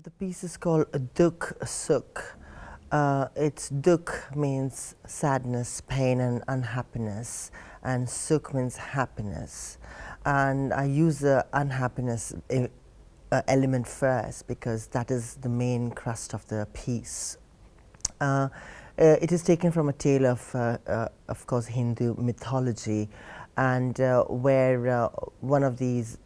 The piece is called Dukh Sukh. It's Dukh means sadness, pain and unhappiness, and Sukh means happiness. And I use the unhappiness element first because that is the main crust of the piece. It is taken from a tale of course, Hindu mythology, and where one of these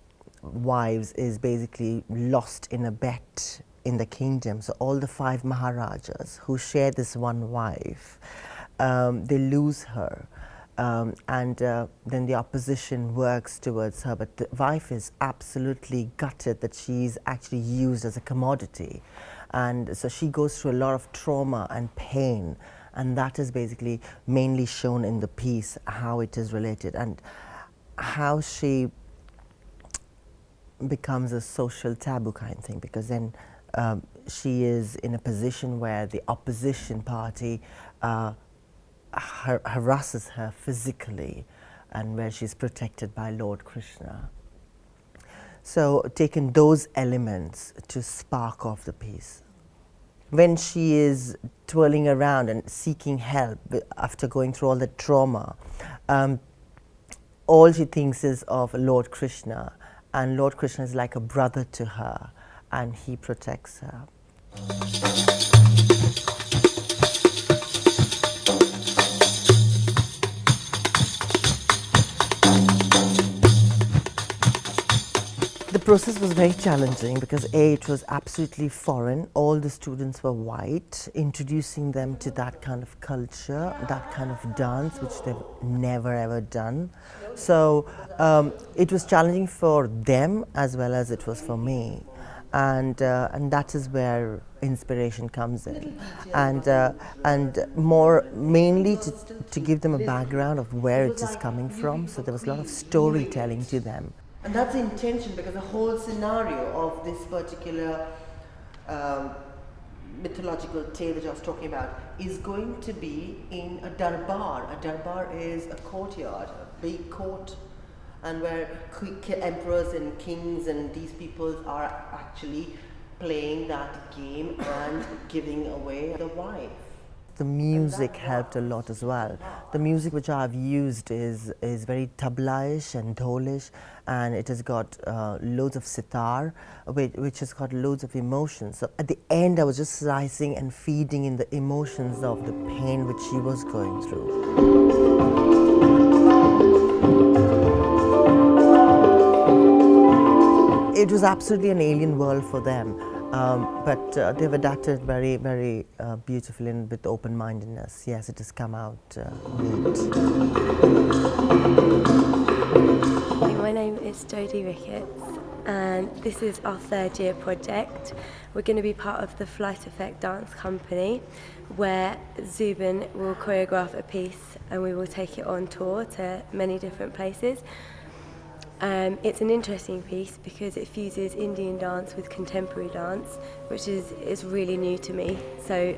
wives is basically lost in a bet in the kingdom. So all the 5 Maharajas who share this one wife, they lose her. And then the opposition works towards her, but the wife is absolutely gutted that she's actually used as a commodity. And so she goes through a lot of trauma and pain, and that is basically mainly shown in the piece, how it is related and how she becomes a social taboo kind of thing, because then she is in a position where the opposition party harasses her physically, and where she's protected by Lord Krishna. So taken those elements to spark off the piece. When she is twirling around and seeking help after going through all the trauma, all she thinks is of Lord Krishna, and Lord Krishna is like a brother to her, and he protects her. The process was very challenging because it was absolutely foreign. All the students were white, introducing them to that kind of culture, that kind of dance, which they've never ever done. So it was challenging for them as well as it was for me. And that is where inspiration comes in, and more mainly to give them a background of where it is coming from. So there was a lot of storytelling to them. And that's the intention, because the whole scenario of this particular mythological tale that I was talking about is going to be in a darbar. A darbar is a courtyard, a big court, and where emperors and kings and these people are actually playing that game and giving away the wife. The music helped a lot as well. The music which I've used is very tablaish and dholish, and it has got loads of sitar, which has got loads of emotions. So at the end, I was just slicing and feeding in the emotions of the pain which she was going through. It was absolutely an alien world for them. But they've adapted very, very beautifully and with open-mindedness. Yes, it has come out neat. My name is Jodie Ricketts, and this is our 3rd year project. We're going to be part of the Flight Effect Dance Company, where Zoobin will choreograph a piece and we will take it on tour to many different places. It's an interesting piece because it fuses Indian dance with contemporary dance, which is really new to me. So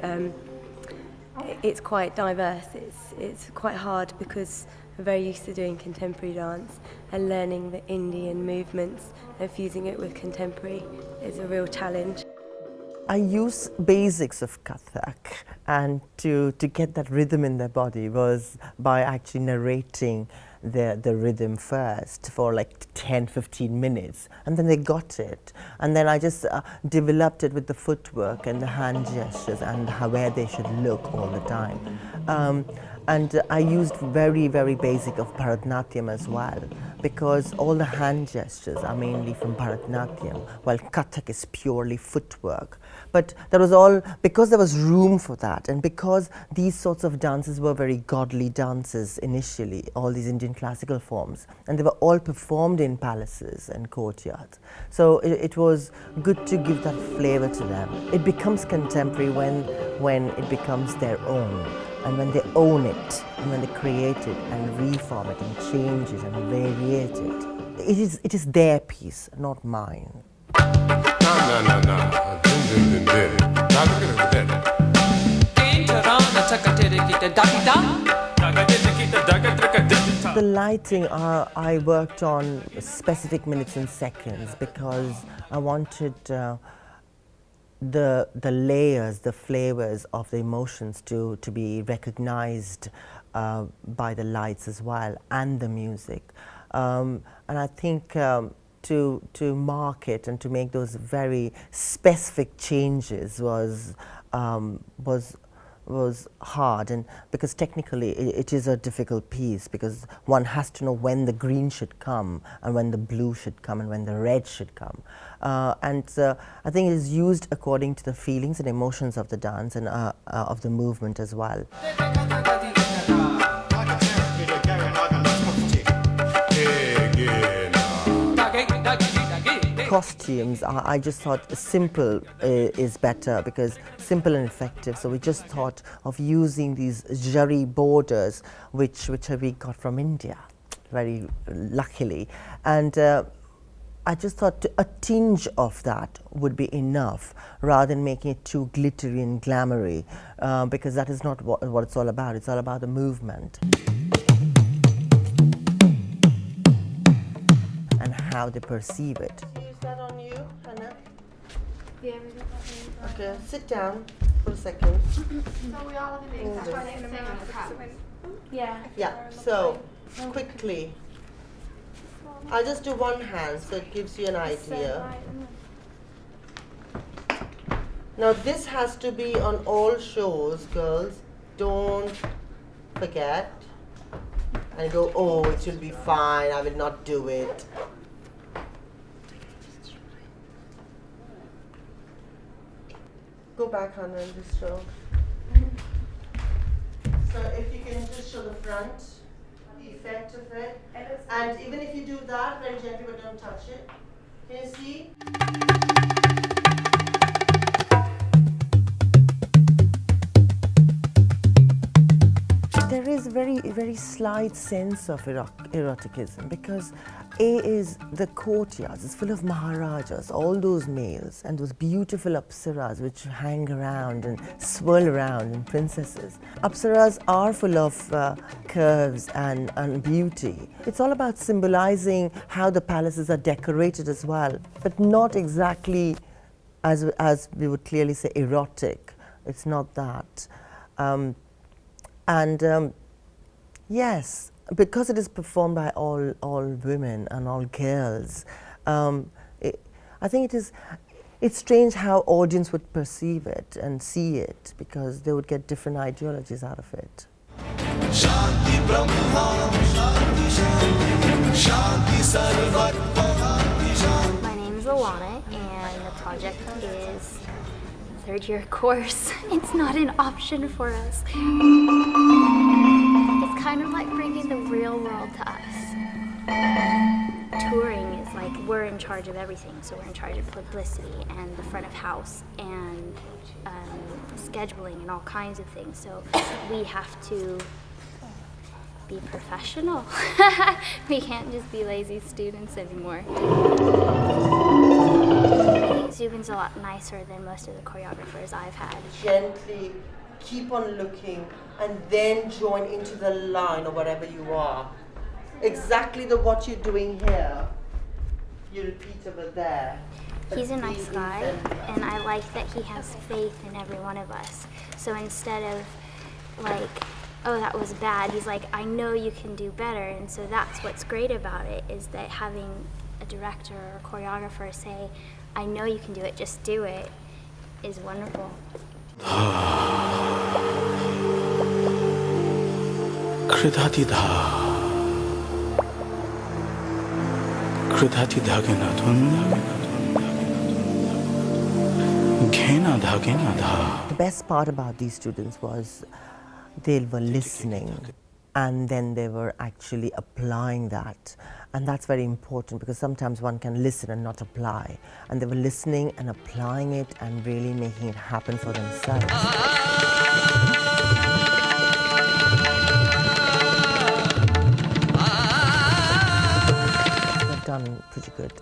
it's quite diverse. It's quite hard because I'm very used to doing contemporary dance, and learning the Indian movements and fusing it with contemporary is a real challenge. I use basics of Kathak, and to get that rhythm in their body was by actually narrating the rhythm first for like 10-15 minutes, and then they got it, and then I just developed it with the footwork and the hand gestures and where they should look all the time. And I used very, very basic of Bharatanatyam as well, because all the hand gestures are mainly from Bharatanatyam, while Kathak is purely footwork. But there was all, because there was room for that, and because these sorts of dances were very godly dances initially, all these Indian classical forms, and they were all performed in palaces and courtyards. So it was good to give that flavor to them. It becomes contemporary when it becomes their own, and when they own it, and when they create it and reform it and change it and variate it. It is their piece, not mine. The lighting, I worked on specific minutes and seconds because I wanted the layers, the flavors of the emotions to be recognized by the lights as well, and the music. And I think to market and to make those very specific changes was hard, and because technically it is a difficult piece, because one has to know when the green should come and when the blue should come and when the red should come. And I think it is used according to the feelings and emotions of the dance and of the movement as well. Costumes, I just thought simple is better, because simple and effective. So we just thought of using these zari borders, which we got from India, very luckily. And I just thought a tinge of that would be enough, rather than making it too glittery and glamoury, because that is not what it's all about. It's all about the movement and how they perceive it. Use that on you, Hannah? Yeah, we got that. Okay, sit down for a second. So we all have the exact same thing on the cup. Yeah. Yeah, so quickly. I'll just do one hand so it gives you an idea. Now this has to be on all shows, girls. Don't forget. And go, oh, it will be fine, I will not do it. Go back, Hannah, and just show. So if you can just show the front, the effect of it. And even if you do that very gently, but don't touch it. Can you see? There is very slight sense of eroticism, because is the courtyards, it's full of maharajas, all those males, and those beautiful apsaras which hang around and swirl around, and princesses. Apsaras are full of curves and beauty. It's all about symbolizing how the palaces are decorated as well, but not exactly as we would clearly say erotic. It's not that. Yes, because it is performed by all women and all girls, I think it's strange how audience would perceive it and see it, because they would get different ideologies out of it. My name is Alana, and the project is a third-year course. It's not an option for us. It's kind of like bringing the real world to us. Touring is like we're in charge of everything, so we're in charge of publicity and the front of house and scheduling and all kinds of things. So we have to be professional. We can't just be lazy students anymore. I think Zoobin's a lot nicer than most of the choreographers I've had. Gently keep on looking and then join into the line or whatever you are. Exactly what you're doing here, you repeat over there. He's a nice guy, and I like that he has faith in every one of us. So instead of like, oh, that was bad, he's like, I know you can do better. And so that's what's great about it, is that having a director or a choreographer say, I know you can do it, just do it, is wonderful. The best part about these students was they were listening, and then they were actually applying that. And that's very important, because sometimes one can listen and not apply. And they were listening and applying it and really making it happen for themselves. They've done pretty good.